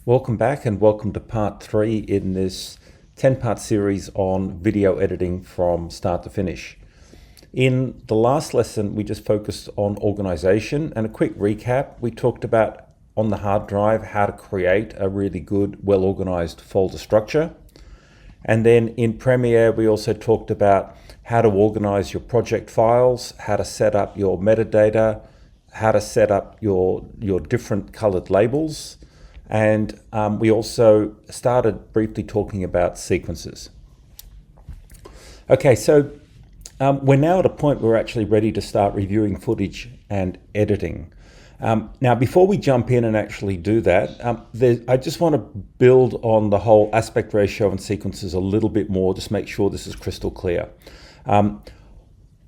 Welcome back and welcome to part 3 in this 10-part series on video editing from start to finish. In the last lesson, we just focused on organization, and a quick recap, we talked about on the hard drive how to create a really good, well-organized folder structure. And then in Premiere, we also talked about how to organize your project files, how to set up your metadata, how to set up your different colored labels. And we also started briefly talking about sequences. Okay, so we're now at a point where we're actually ready to start reviewing footage and editing. Now, before we jump in and actually do that, I just want to build on the whole aspect ratio and sequences a little bit more, just make sure this is crystal clear.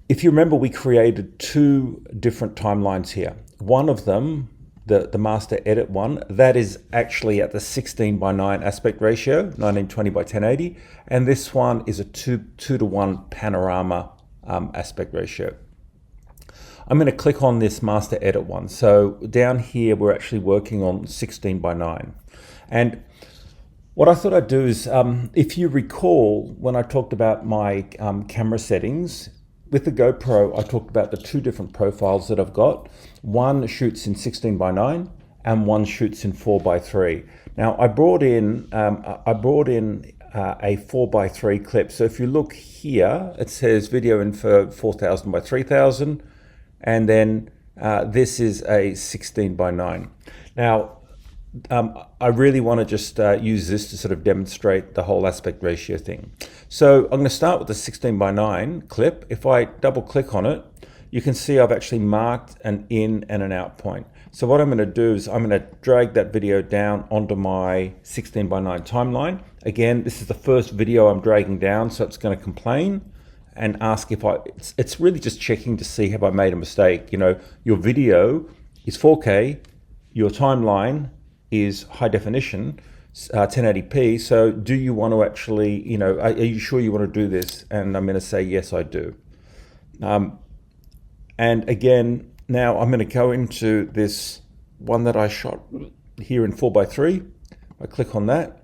If you remember, we created 2 different timelines here. One of them, the master edit one, that is actually at the 16:9 aspect ratio, 1920 by 1080, and this one is a 2:1 panorama aspect ratio. I'm going to click on this master edit one. So down here, we're actually working on 16:9. And what I thought I'd do is, if you recall, when I talked about my camera settings, with the GoPro, I talked about the 2 different profiles that I've got. One shoots in 16:9 and one shoots in 4:3. Now I brought in a 4:3 clip. So if you look here, it says video info 4000 by 3000, and then this is a 16:9. Now I really want to just use this to sort of demonstrate the whole aspect ratio thing. So I'm going to start with the 16:9 clip. If I double click on it, you can see I've actually marked an in and an out point. So what I'm going to do is I'm going to drag that video down onto my 16:9 timeline. Again, this is the first video I'm dragging down, so it's going to complain and ask if it's really just checking to see have I made a mistake. You know, your video is 4K, your timeline is high definition, 1080p. So do you want to actually, you know, are you sure you want to do this? And I'm going to say, yes, I do. And again, now I'm going to go into this one that I shot here in 4:3. I click on that.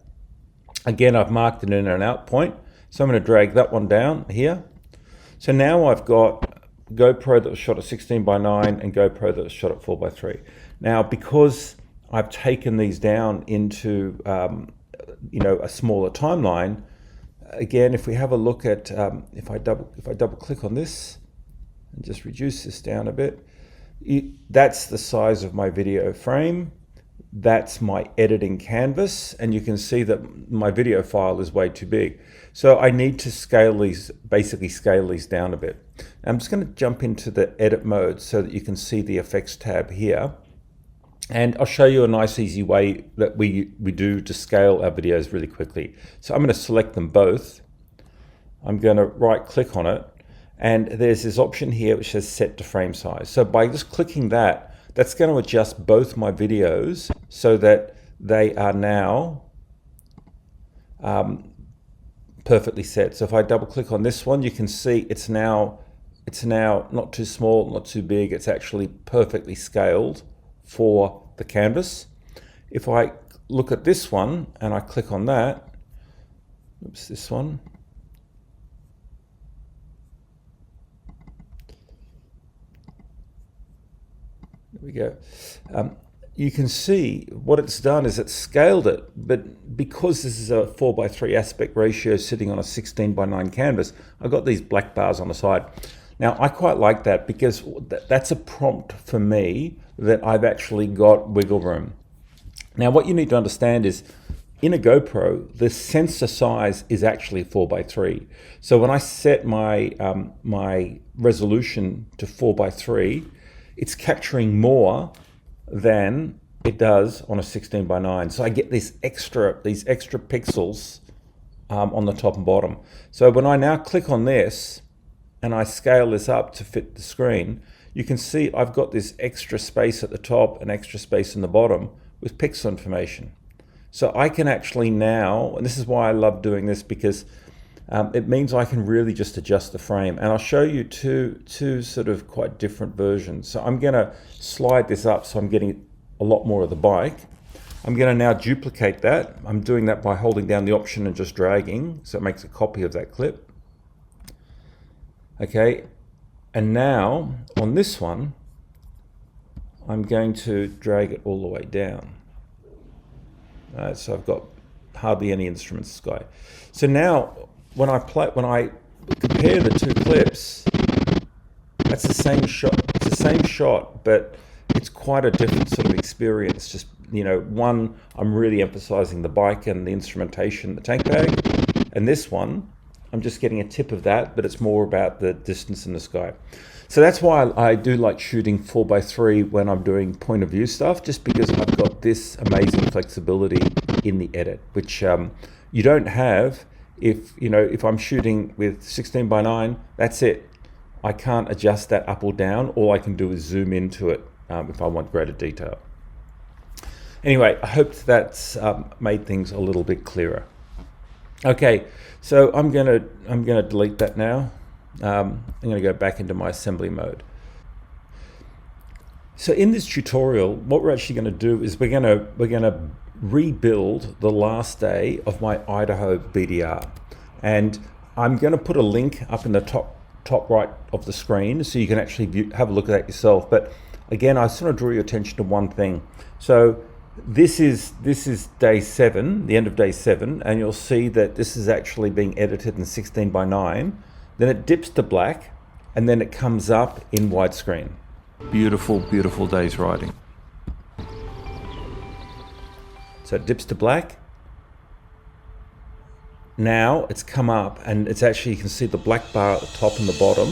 Again, I've marked an in and out point. So I'm going to drag that one down here. So now I've got GoPro that was shot at 16:9 and GoPro that was shot at 4:3. Now, because I've taken these down into you know, a smaller timeline. Again, if we have a look at if I double click on this and just reduce this down a bit, that's the size of my video frame. That's my editing canvas, and you can see that my video file is way too big. So I need to scale these, basically scale these down a bit. I'm just going to jump into the edit mode so that you can see the effects tab here. And I'll show you a nice easy way that we do to scale our videos really quickly. So I'm going to select them both. I'm going to right click on it, and there's this option here which says set to frame size. So by just clicking that, that's going to adjust both my videos so that they are now perfectly set. So if I double click on this one, you can see it's now not too small, not too big. It's actually perfectly scaled for the canvas. If I look at this one and I click on that, oops, this one, there we go. You can see what it's done is it's scaled it, but because this is a 4:3 aspect ratio sitting on a 16:9 canvas, I've got these black bars on the side. Now, I quite like that because that's a prompt for me that I've actually got wiggle room. Now, what you need to understand is in a GoPro, the sensor size is actually 4:3. So when I set my, my resolution to 4:3, it's capturing more than it does on a 16:9. So I get these extra pixels on the top and bottom. So when I now click on this, and I scale this up to fit the screen, you can see I've got this extra space at the top and extra space in the bottom with pixel information. So I can actually now, and this is why I love doing this, because it means I can really just adjust the frame. And I'll show you two sort of quite different versions. So I'm going to slide this up so I'm getting a lot more of the bike. I'm going to now duplicate that. I'm doing that by holding down the Option and just dragging, so it makes a copy of that clip. Okay, and now on this one, I'm going to drag it all the way down. So I've got hardly any instruments this guy. So now when I compare the two clips, that's the same shot. It's the same shot, but it's quite a different sort of experience. Just, you know, one, I'm really emphasizing the bike and the instrumentation, the tank bag, and this one, I'm just getting a tip of that, but it's more about the distance in the sky. So that's why I do like shooting 4x3 when I'm doing point of view stuff, just because I've got this amazing flexibility in the edit, which you don't have if I'm shooting with 16:9. That's it. I can't adjust that up or down. All I can do is zoom into it if I want greater detail. Anyway, I hope that's made things a little bit clearer. Okay, so I'm gonna delete that now. I'm gonna go back into my assembly mode. So in this tutorial, what we're actually gonna do is we're gonna rebuild the last day of my Idaho BDR, and I'm gonna put a link up in the top right of the screen so you can actually have a look at that yourself. But again, I just want to draw your attention to one thing. So this is day 7, the end of day 7, and you'll see that this is actually being edited in 16:9. Then it dips to black, and then it comes up in widescreen. Beautiful, beautiful day's riding. So it dips to black. Now it's come up, and it's actually, you can see the black bar at the top and the bottom.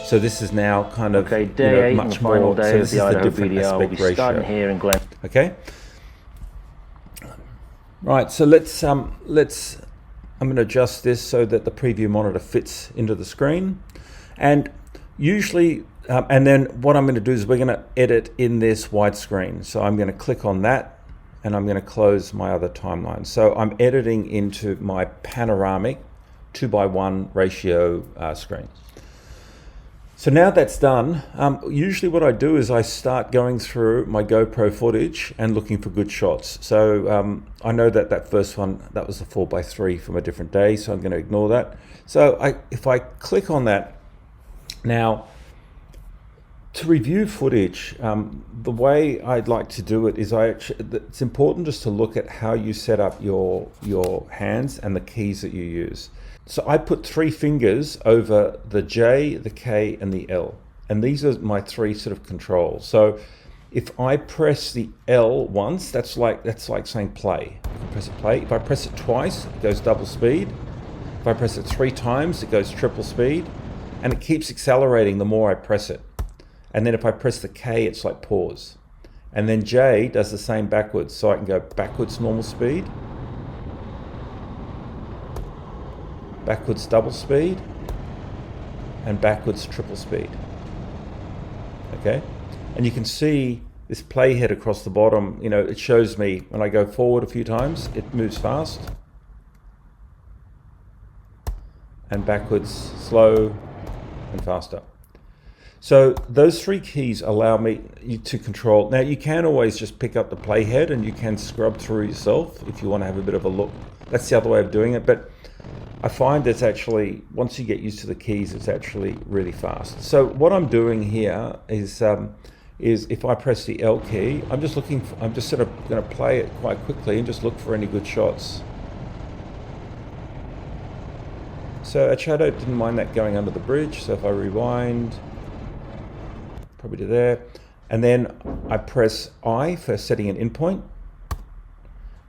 So this is now kind of day 8, much the final more. day So of this the is the Idaho different BDR. aspect We'll be ratio. starting here in Glen. Okay. Right. So let's I'm going to adjust this so that the preview monitor fits into the screen, and usually, and then what I'm going to do is we're going to edit in this widescreen. So I'm going to click on that, and I'm going to close my other timeline. So I'm editing into my panoramic 2:1 ratio screen. So now that's done, usually what I do is I start going through my GoPro footage and looking for good shots. So I know that first one, that was a 4x3 from a different day, so I'm going to ignore that. So if I click on that, now to review footage, the way I'd like to do it is it's important just to look at how you set up your hands and the keys that you use. So I put 3 fingers over the J, the K, and the L. And these are my 3 sort of controls. So if I press the L once, that's like saying play. I can press it play. If I press it twice, it goes double speed. If I press it 3 times, it goes triple speed. And it keeps accelerating the more I press it. And then if I press the K, it's like pause. And then J does the same backwards. So I can go backwards normal speed, backwards double speed, and backwards triple speed. Okay, and you can see this playhead across the bottom. You know, it shows me when I go forward a few times, it moves fast, and backwards slow and faster. So those 3 keys allow me to control. Now you can always just pick up the playhead and you can scrub through yourself if you want to have a bit of a look. That's the other way of doing it, but I find it's actually, once you get used to the keys, it's actually really fast. So what I'm doing here is if I press the L key, I'm just sort of going to play it quite quickly and just look for any good shots. So a shadow didn't mind that going under the bridge. So if I rewind, probably to there, and then I press I for setting an in point,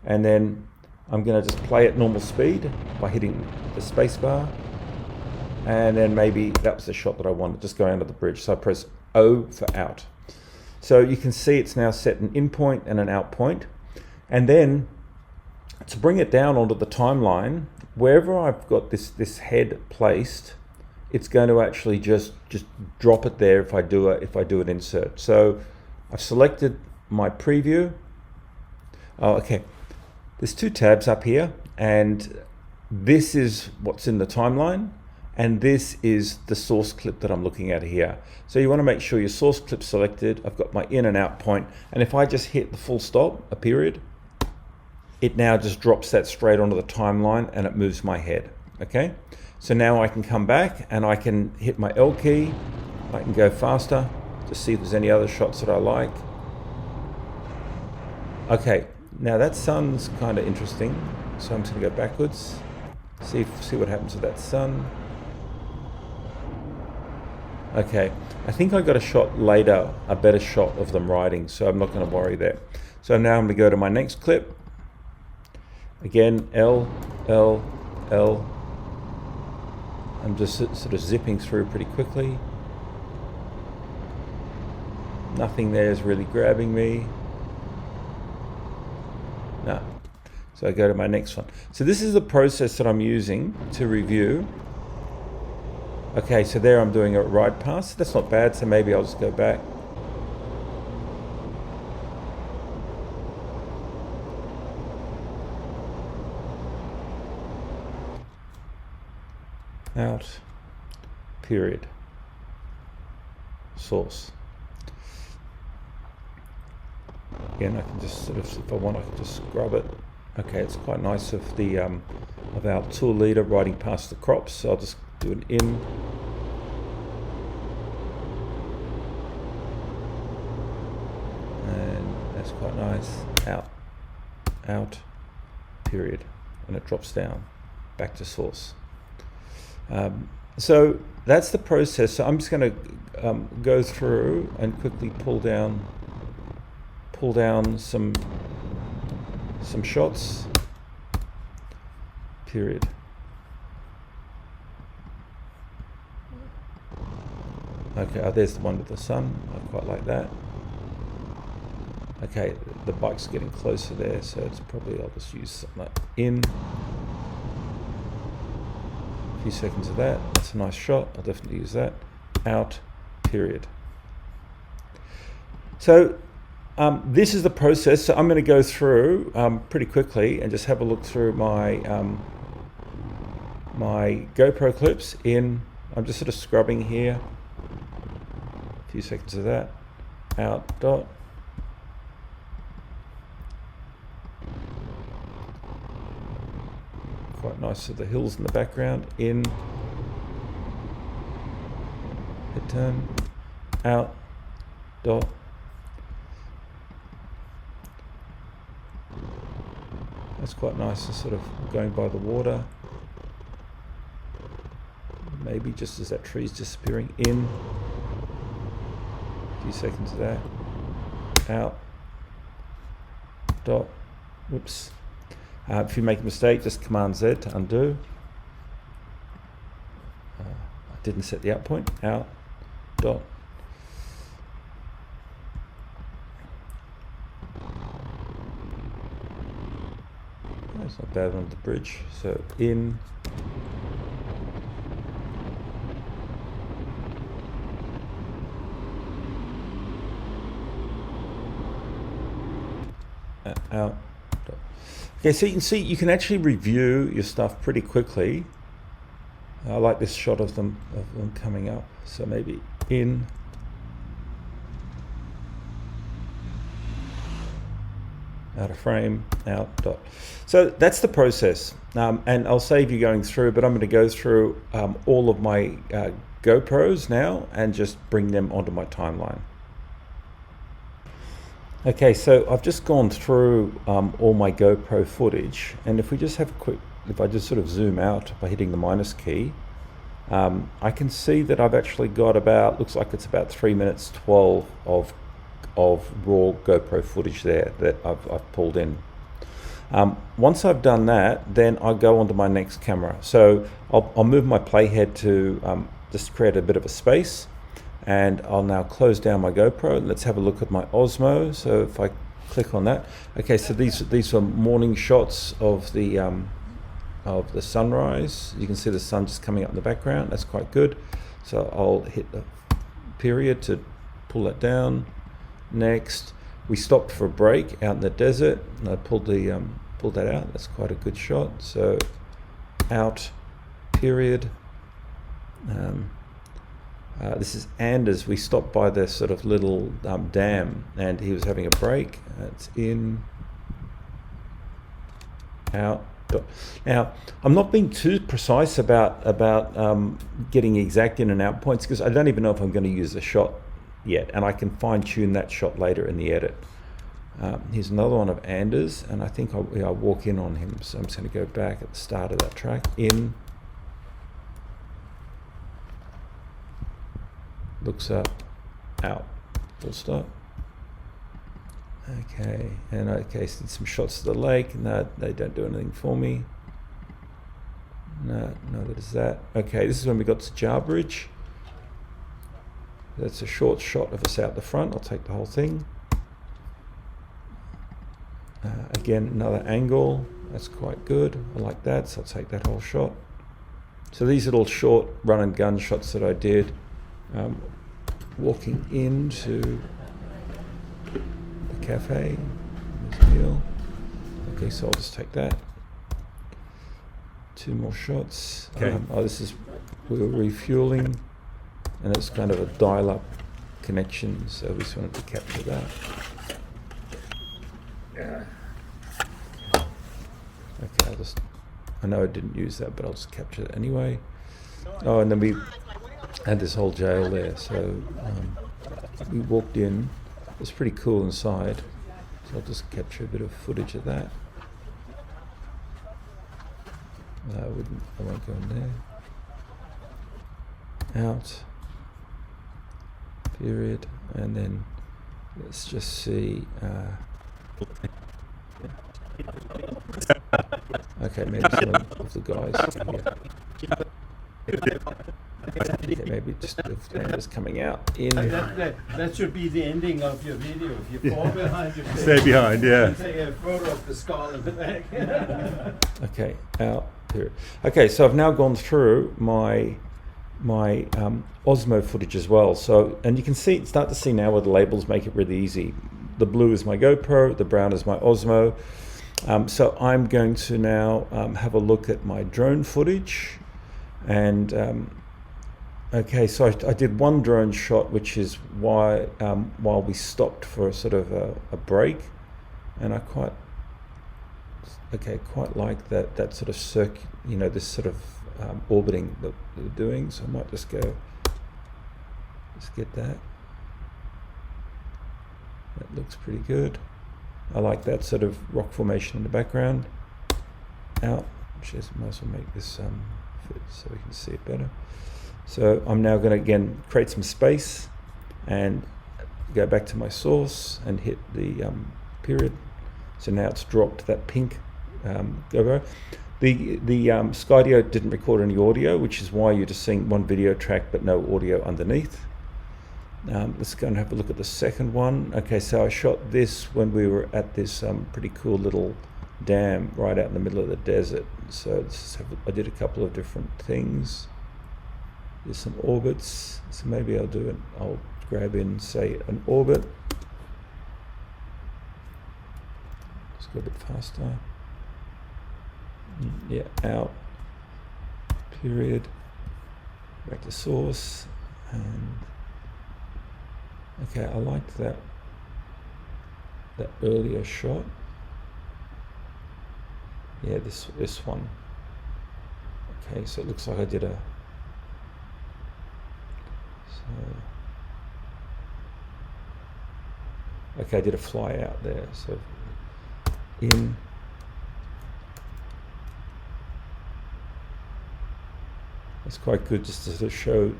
and then I'm going to just play at normal speed by hitting the space bar, and then maybe that was the shot that I wanted, just going under the bridge. So I press O for out. So you can see it's now set an in point and an out point. And then to bring it down onto the timeline, wherever I've got this head placed, it's going to actually just drop it there if I do an insert. So I've selected my preview. Oh, okay. There's 2 tabs up here, and this is what's in the timeline, and this is the source clip that I'm looking at here. So you want to make sure your source clip's selected. I've got my in and out point, and if I just hit the full stop, a period, it now just drops that straight onto the timeline and it moves my head, okay? So now I can come back and I can hit my L key, I can go faster to see if there's any other shots that I like. Okay, now that sun's kind of interesting, so I'm just gonna go backwards, see what happens with that sun. Okay, I think I got a shot later, a better shot of them riding, so I'm not going to worry there. So now I'm going to go to my next clip. Again, L, L, L. I'm just sort of zipping through pretty quickly. Nothing there is really grabbing me. No. So I go to my next one. So this is the process that I'm using to review. Okay, so there I'm doing a ride past. That's not bad, so maybe I'll just go back. Out, period, source. Again, I can just sort of, if I want, I can just scrub it. Okay, it's quite nice of the of our tool leader riding past the crops, so I'll just do an in. And that's quite nice. Out, out, period. And it drops down, back to source. So that's the process. So I'm just going to go through and quickly pull down some shots, period. Okay, there's the one with the sun. I quite like that. Okay, the bike's getting closer there, so it's probably, I'll just use something like in. A few seconds of that. That's a nice shot. I'll definitely use that. Out, period. So this is the process. So I'm going to go through pretty quickly and just have a look through my my GoPro clips. I'm just sort of scrubbing here. A few seconds of that. Out, dot. Quite nice of the hills in the background. In, hit turn, out, dot. That's quite nice, sort of going by the water. Maybe just as that tree's disappearing. In, a few seconds of that. Out, dot, whoops. If you make a mistake, just Command Z to undo. I didn't set the out point. Out, dot. That's not bad on the bridge. So in. Out. Dot. Okay, so you can see you can actually review your stuff pretty quickly. I like this shot of them coming up. So maybe in. Out of frame, out, dot. So that's the process. And I'll save you going through, but I'm going to go through all of my GoPros now and just bring them onto my timeline. Okay, so I've just gone through all my GoPro footage, and if we just have a quick, if I just sort of zoom out by hitting the minus key, I can see that I've actually got about, looks like it's about 3 minutes 12 of raw GoPro footage there that I've pulled in. Once I've done that, then I'll go onto my next camera. So I'll move my playhead to just create a bit of a space, and I'll now close down my GoPro. Let's have a look at my Osmo. So if I click on that, okay, so these are morning shots of the sunrise. You can see the sun just coming up in the background. That's quite good. So I'll hit the period to pull that down. Next, we stopped for a break out in the desert, and I pulled that out. That's quite a good shot. So out, period. This is Anders. We stopped by this sort of little dam, and he was having a break. It's in, out. Now, I'm not being too precise about getting exact in and out points because I don't even know if I'm going to use the shot yet, and I can fine tune that shot later in the edit. Here's another one of Anders, and I think I'll walk in on him. So I'm just going to go back at the start of that track, in, looks up, out, full stop. Okay, and okay, so some shots of the lake. No, they don't do anything for me. No, that is that. Okay, this is when we got to Jarbridge. That's a short shot of us out the front. I'll take the whole thing. Again, another angle. That's quite good. I like that, so I'll take that whole shot. So these little short run and gun shots that I did, walking into the cafe. There's Neil. Okay, so I'll just take that. 2 more shots. Okay. We were refueling, and it's kind of a dial-up connection, so we just wanted to capture that. Yeah. Okay, I know I didn't use that, but I'll just capture it anyway. Oh, and then we had this whole jail there, so we walked in. It was pretty cool inside, so I'll just capture a bit of footage of that. No, I won't go in there. Out. Period. And then let's just see. Okay, maybe some of the guys here. Okay, maybe just the Anders coming out in. That should be the ending of your video. If you fall behind, you Stay behind, yeah. take a photo of the skull in the back. Okay, out. Period. Okay, so I've now gone through my osmo footage as well. So, and you can start to see now where the labels make it really easy. The blue is my GoPro, the brown is my osmo. So I'm going to now have a look at my drone footage. And okay, so I did one drone shot, which is why while we stopped for a sort of a break, and I quite like that sort of this sort of orbiting that they're doing. So I might just get that. That looks pretty good. I like that sort of rock formation in the background. Out. Might as well make this fit so we can see it better. So I'm now going to again create some space and go back to my source and hit the period. So now it's dropped that pink GoPro. The Skydio didn't record any audio, which is why you're just seeing one video track but no audio underneath. Let's go and have a look at the second one. Okay, so I shot this when we were at this pretty cool little dam right out in the middle of the desert. So I did a couple of different things. There's some orbits, so maybe I'll grab in, say, an orbit. Let's go a bit faster. Yeah, out, period, back to source, and okay, I liked that earlier shot. Yeah, this one. Okay, so it looks like I did I did a fly out there. So in. It's quite good just to sort of show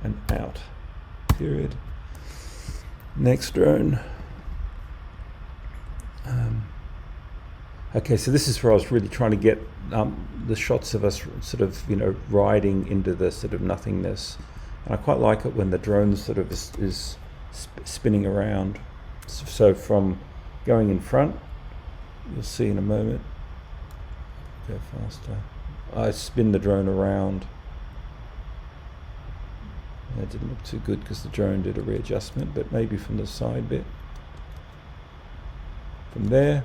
an out, period. Next drone. Okay, so this is where I was really trying to get the shots of us sort of, riding into the sort of nothingness. And I quite like it when the drone sort of is spinning around. So from going in front, you'll see in a moment. Go faster. I spin the drone around. That didn't look too good because the drone did a readjustment, but maybe from the side bit. From there.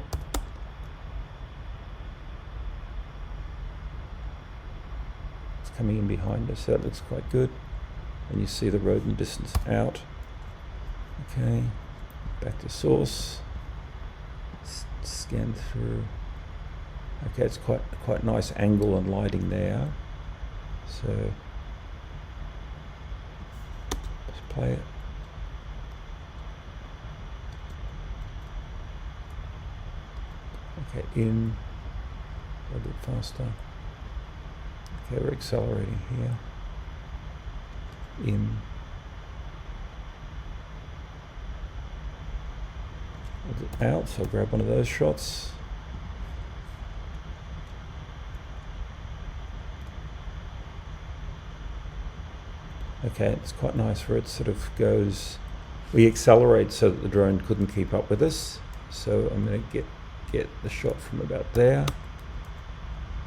It's coming in behind us, so that looks quite good. And you see the rodent distance out. Okay, back to source. Scan through. Okay, it's quite nice angle and lighting there. So let's play it. Okay, in a bit faster. Okay, we're accelerating here. In. Out, so I'll grab one of those shots. Okay, it's quite nice where it sort of goes, we accelerate so that the drone couldn't keep up with us. So I'm going to get the shot from about there,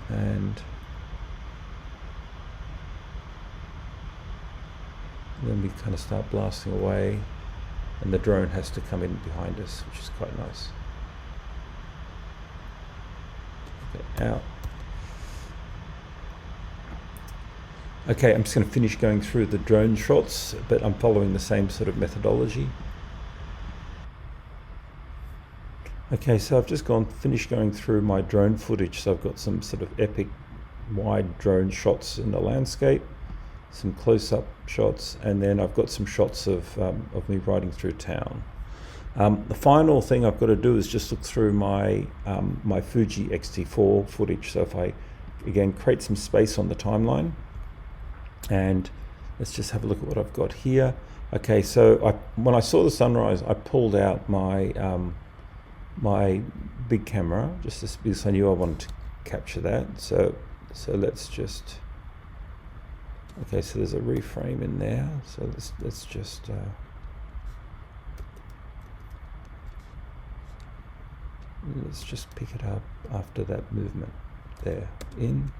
and then we kind of start blasting away, and the drone has to come in behind us, which is quite nice. Okay, out. Okay, I'm just going to finish going through the drone shots, but I'm following the same sort of methodology. Okay, so I've just finished going through my drone footage. So I've got some sort of epic wide drone shots in the landscape, some close-up shots, and then I've got some shots of me riding through town. The final thing I've got to do is just look through my my Fuji X-T4 footage. So if I, again, create some space on the timeline, and let's just have a look at what I've got here. Okay, so when I saw the sunrise, I pulled out my my big camera, just because I knew I wanted to capture that. So let's just, okay, so there's a reframe in there. So let's just pick it up after that movement there. In,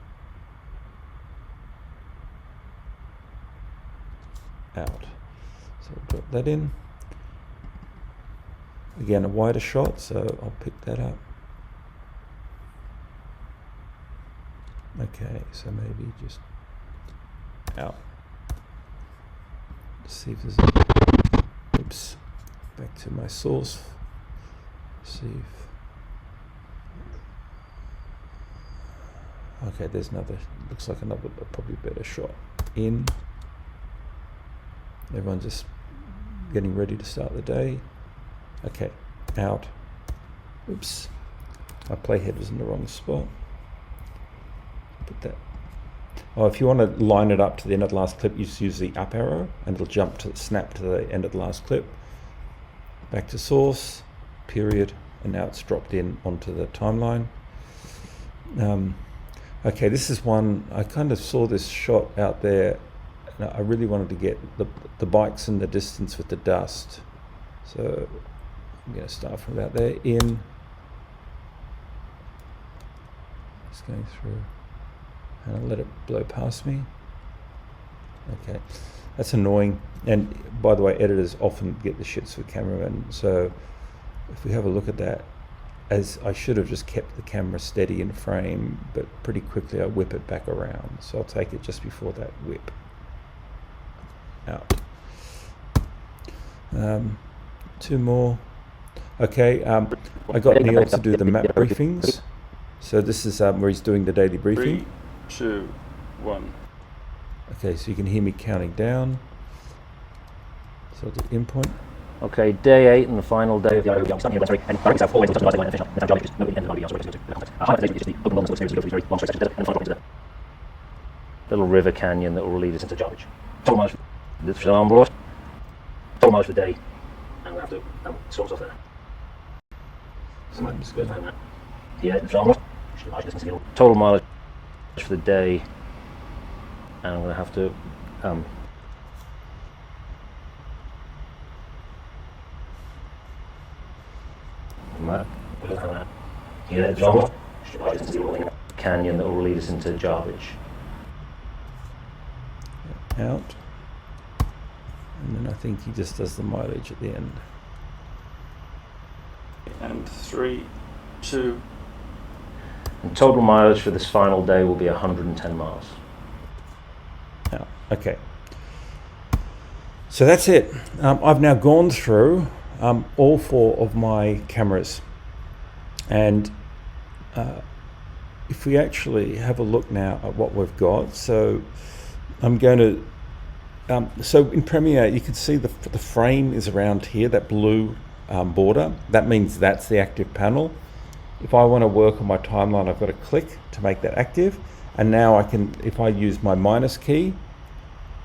out. So I'll drop that in. Again, a wider shot, so I'll pick that up. Okay, so maybe just out. Let's see if there's a, oops, back to my source. See if, okay, there's another, looks like another, but probably better shot. In, everyone's just getting ready to start the day. Okay, out. Oops, my playhead was in the wrong spot. Put that. Oh, if you want to line it up to the end of the last clip, you just use the up arrow, and it'll jump to snap to the end of the last clip. Back to source, period, and now it's dropped in onto the timeline. Okay, this is one, I kind of saw this shot out there, and I really wanted to get the bikes in the distance with the dust. So I'm going to start from about there. In, just going through, and I'll let it blow past me. Okay, that's annoying. And by the way, editors often get the shits with cameramen. So if we have a look at that, as I should have just kept the camera steady in frame, but pretty quickly I whip it back around. So I'll take it just before that whip. Out. Two more. Okay, I got Neil to do the map briefings. So this is where he's doing the daily briefing. 3, 2, 1. Okay, so you can hear me counting down. So I'll do in point. Okay, day 8 and the final day of the IOB. Little river canyon that will lead us into Jarvage. Total miles for the day, and we'll have to sort off there. Total mileage for the day, and I'm going to have to canyon that will lead us into Jarvage. Out. And then I think he just does the mileage at the end. And 3, 2. And total mileage for this final day will be 110 miles. Out. Okay. So that's it. I've now gone through all 4 of my cameras, and if we actually have a look now at what we've got, so I'm going to, so in Premiere you can see the frame is around here, that blue border. That means that's the active panel. If I want to work on my timeline, I've got to click to make that active. And now I can, if I use my minus key,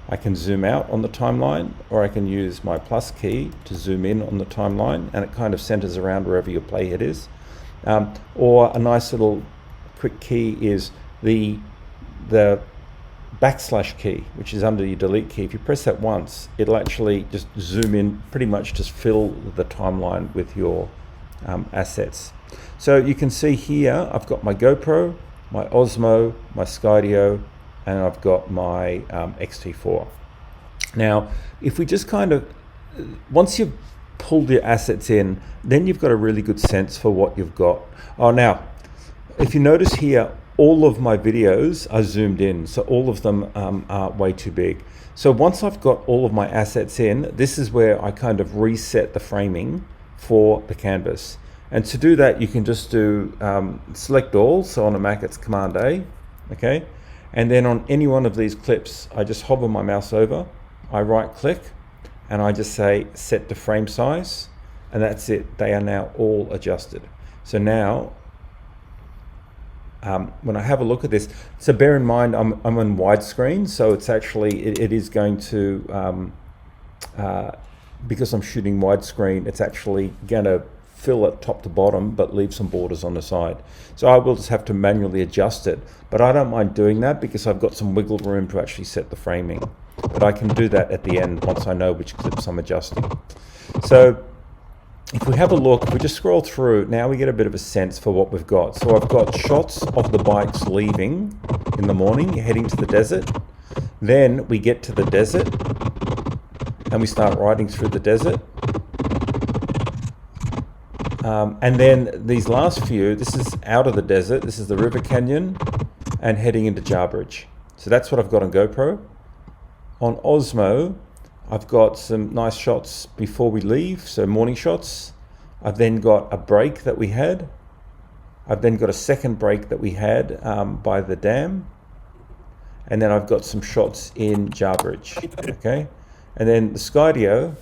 I can zoom out on the timeline, or I can use my plus key to zoom in on the timeline, and it kind of centers around wherever your playhead is. Or a nice little quick key is the backslash key, which is under your delete key. If you press that once, it'll actually just zoom in, pretty much just fill the timeline with your assets. So you can see here, I've got my GoPro, my Osmo, my Skydio, and I've got my X-T4. Now, if we just kind of, once you've pulled your assets in, then you've got a really good sense for what you've got. Oh, now, if you notice here, all of my videos are zoomed in, so all of them are way too big. So once I've got all of my assets in, this is where I kind of reset the framing for the canvas. And to do that, you can just do select all. So on a Mac, it's Command A, okay? And then on any one of these clips, I just hover my mouse over, I right click, and I just say set to frame size, and that's it. They are now all adjusted. So now, when I have a look at this, so bear in mind I'm on widescreen, so it's actually, it is going to, because I'm shooting widescreen, it's actually gonna fill it top to bottom, but leave some borders on the side. So I will just have to manually adjust it, but I don't mind doing that because I've got some wiggle room to actually set the framing. But I can do that at the end once I know which clips I'm adjusting. So if we have a look, if we just scroll through, now we get a bit of a sense for what we've got. So I've got shots of the bikes leaving in the morning, heading to the desert. Then we get to the desert and we start riding through the desert. And then these last few, this is out of the desert, this is the River Canyon, and heading into Jarbidge. So that's what I've got on GoPro. On Osmo, I've got some nice shots before we leave, so morning shots. I've then got a break that we had. I've then got a second break that we had by the dam. And then I've got some shots in Jarbidge, okay? And then the Skydio,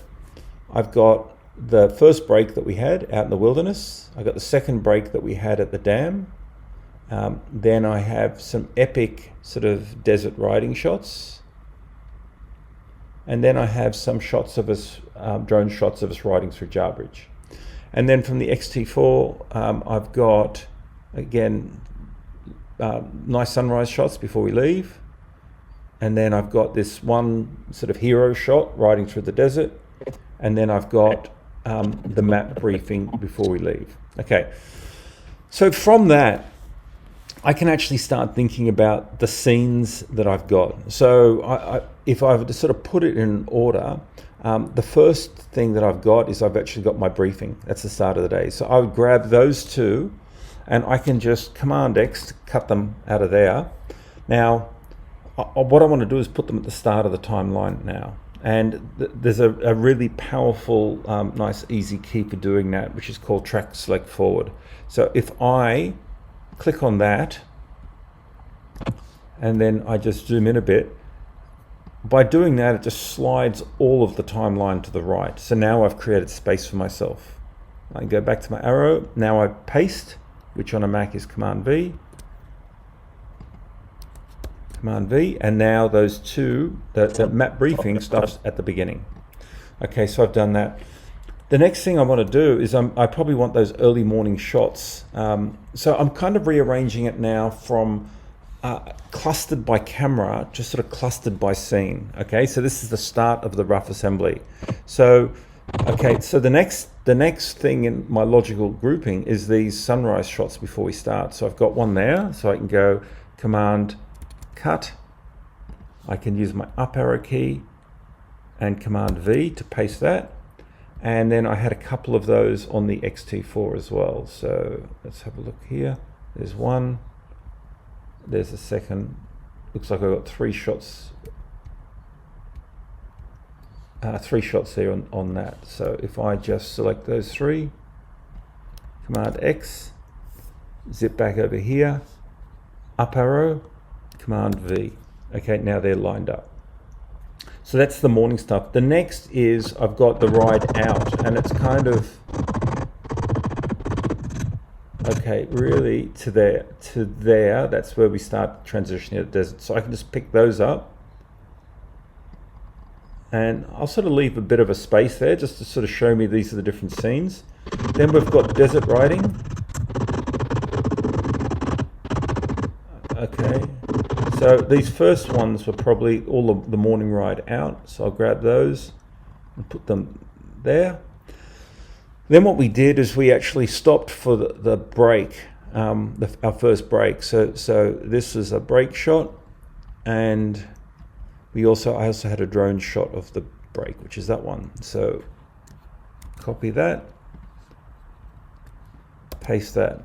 I've got the first break that we had out in the wilderness. I got the second break that we had at the dam. Then I have some epic sort of desert riding shots. And then I have some shots of us, drone shots of us riding through Jarbidge. And then from the X-T4, I've got, again, nice sunrise shots before we leave. And then I've got this one sort of hero shot riding through the desert. And then I've got the map briefing before we leave. Okay, so from that, I can actually start thinking about the scenes that I've got. So if I were to sort of put it in order, the first thing that I've got is I've actually got my briefing. That's the start of the day. So I would grab those two and I can just Command X to cut them out of there. Now, what I want to do is put them at the start of the timeline now. And there's a really powerful, nice, easy key for doing that, which is called Track Select Forward. So if I click on that, and then I just zoom in a bit, by doing that, it just slides all of the timeline to the right. So now I've created space for myself. I go back to my arrow. Now I paste, which on a Mac is Command V. Command V, and now those two, the map briefing stuff's at the beginning. Okay, so I've done that. The next thing I want to do is I probably want those early morning shots. So I'm kind of rearranging it now from clustered by camera to sort of clustered by scene. Okay, so this is the start of the rough assembly. So, okay, so the next thing in my logical grouping is these sunrise shots before we start. So I've got one there, so I can go Command Cut. I can use my up arrow key and Command V to paste that. And then I had a couple of those on the X-T4 as well. So let's have a look here. There's one. There's a second. Looks like I've got three shots. Three shots there on that. So if I just select those three, Command X, zip back over here, up arrow, Command V. Okay, now they're lined up. So that's the morning stuff. The next is I've got the ride out, and it's kind of, okay, really to there, that's where we start transitioning to the desert. So I can just pick those up, and I'll sort of leave a bit of a space there just to sort of show me these are the different scenes. Then we've got desert riding. Okay, so these first ones were probably all of the morning ride out, so I'll grab those and put them there. Then what we did is we actually stopped for the break, our first break. So this is a break shot, and I also had a drone shot of the break, which is that one. So copy that, paste that.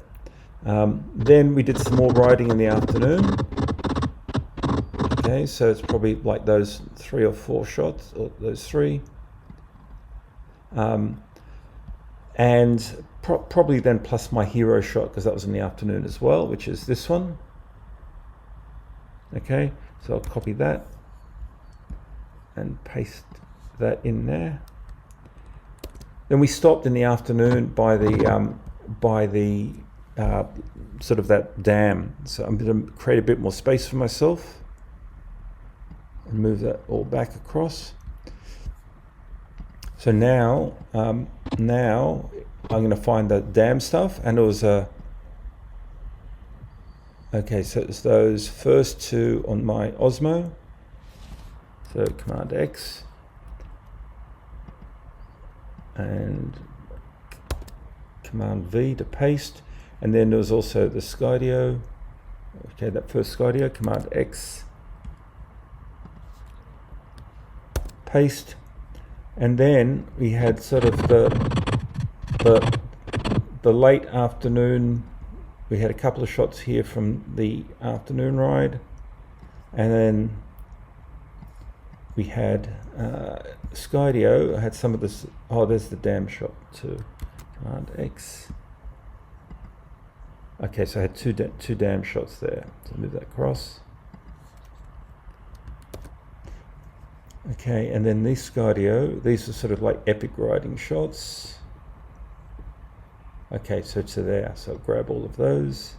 Then we did some more riding in the afternoon. Okay, so it's probably like those 3 or 4 shots, or those 3. And probably then plus my hero shot, because that was in the afternoon as well, which is this one. Okay, so I'll copy that and paste that in there. Then we stopped in the afternoon by the sort of that dam. So I'm going to create a bit more space for myself and move that all back across. So now I'm going to find the dam stuff, and it was okay, so it's those first 2 on my Osmo. So Command X and Command V to paste. And then there was also the Skydio. Okay, that first Skydio, Command X, paste. And then we had sort of the late afternoon. We had a couple of shots here from the afternoon ride, and then we had Skydio. I had some of this. Oh, there's the dam shot too. Command X. Okay, so I had two dam shots there. So move that across. Okay, and then these Skydio, these are sort of like epic riding shots. Okay, so to there. So I'll grab all of those.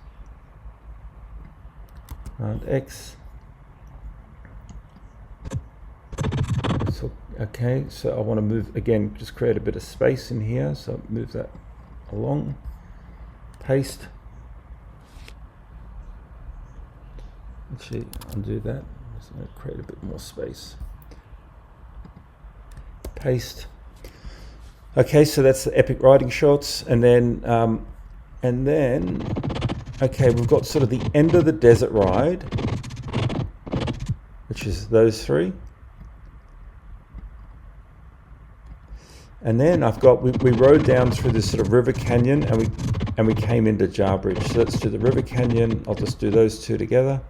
Command X. So, okay, so I want to move again, just create a bit of space in here. So move that along. Paste. Actually, undo that. Just going to create a bit more space. Paste. Okay, so that's the epic riding shots, and then okay, we've got sort of the end of the desert ride, which is those 3, and then I've got we rode down through this sort of river canyon, and we came into Jarbridge. So let's do the river canyon. I'll just do those 2 together.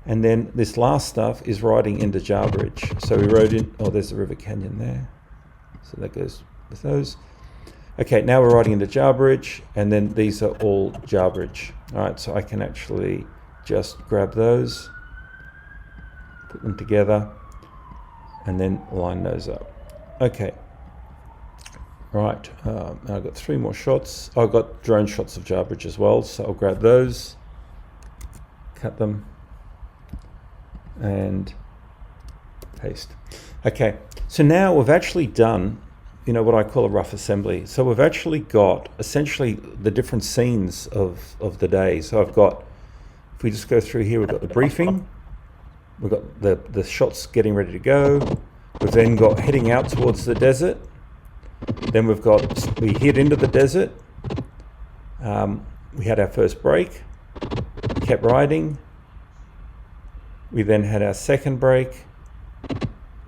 And then this last stuff is riding into Jarbridge. So we rode in, oh, there's the river canyon there. So that goes with those. Okay, now we're riding into Jarbridge, and then these are all Jarbridge. All right, so I can actually just grab those, put them together, and then line those up. Okay. Right, I've got 3 more shots. I've got drone shots of Jarbridge as well, so I'll grab those, cut them, and paste. Okay, so now we've actually done, what I call a rough assembly. So we've actually got essentially the different scenes of the day. So I've got, if we just go through here, we've got the briefing, we've got the shots getting ready to go, we've then got heading out towards the desert, then we hit into the desert, we had our first break, we kept riding, we then had our second break,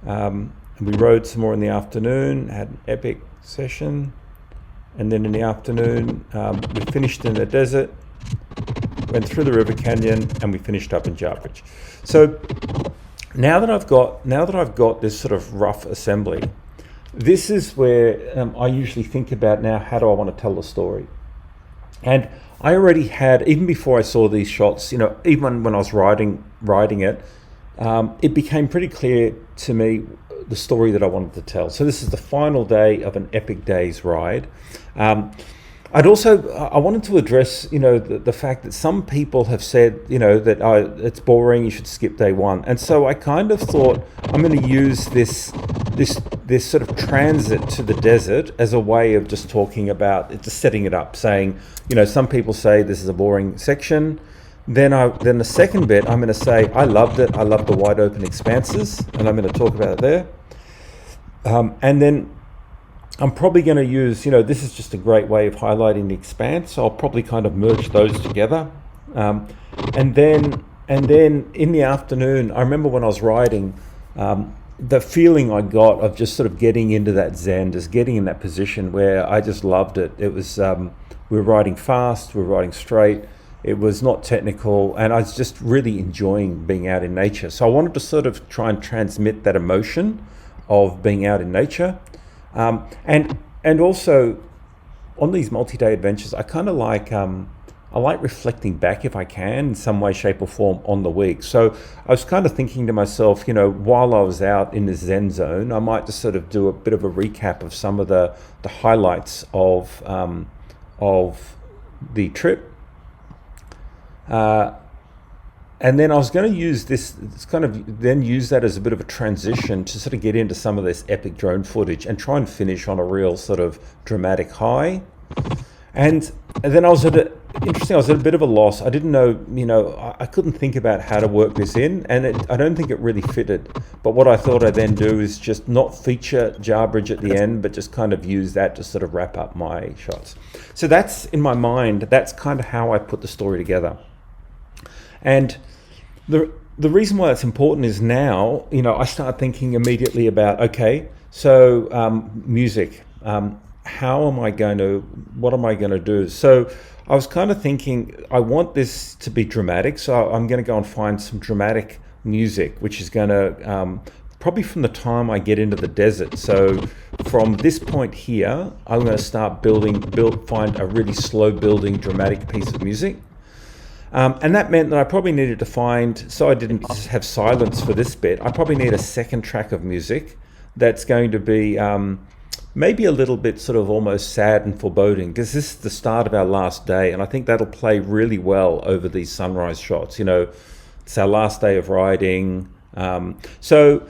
and we rode some more in the afternoon, had an epic session, and then in the afternoon we finished in the desert, went through the river canyon, and we finished up in Jarbridge. So now that I've got this sort of rough assembly, this is where I usually think about now, how do I want to tell the story? And I already had, even before I saw these shots, even when I was writing it, it became pretty clear to me the story that I wanted to tell. So this is the final day of an epic day's ride. I wanted to address, the fact that some people have said, that it's boring, you should skip day one. And so I kind of thought I'm going to use this sort of transit to the desert as a way of just talking about it, just setting it up, saying, some people say this is a boring section. Then the second bit, I'm going to say, I loved it. I loved the wide open expanses, and I'm going to talk about it there. And then I'm probably going to use, this is just a great way of highlighting the expanse. So I'll probably kind of merge those together. And then in the afternoon, I remember when I was writing, the feeling I got of just sort of getting into that zen, just getting in that position where I just loved it. It was, we were writing fast, we were writing straight. It was not technical, and I was just really enjoying being out in nature. So I wanted to sort of try and transmit that emotion of being out in nature. And also on these multi-day adventures, I kind of like, I like reflecting back if I can in some way, shape or form on the week. So I was kind of thinking to myself, while I was out in the Zen zone, I might just sort of do a bit of a recap of some of the highlights of the trip. And then I was going to use use that as a bit of a transition to sort of get into some of this epic drone footage and try and finish on a real sort of dramatic high. And then I was at a bit of a loss. I didn't know, I couldn't think about how to work this in, and I don't think it really fitted. But what I thought I'd then do is just not feature Jarbridge at the end, but just kind of use that to sort of wrap up my shots. So that's, in my mind, that's kind of how I put the story together. And the reason why that's important is now, I start thinking immediately about, okay, so music, what am I going to do? So I was kind of thinking, I want this to be dramatic, so I'm going to go and find some dramatic music, which is going to, probably from the time I get into the desert. So from this point here, I'm going to start find a really slow building dramatic piece of music. And that meant that I probably needed to find, so I didn't just have silence for this bit, I probably need a second track of music that's going to be maybe a little bit sort of almost sad and foreboding, because this is the start of our last day, and I think that'll play really well over these sunrise shots. It's our last day of riding. So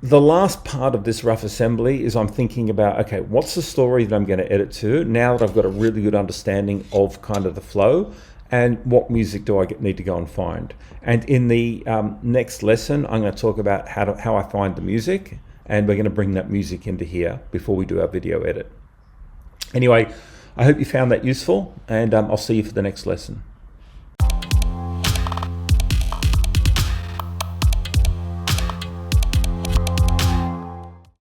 the last part of this rough assembly is I'm thinking about, okay, what's the story that I'm going to edit to now that I've got a really good understanding of kind of the flow, and what music do I need to go and find. And in the next lesson, I'm going to talk about how I find the music, and we're going to bring that music into here before we do our video edit. Anyway, I hope you found that useful, and I'll see you for the next lesson.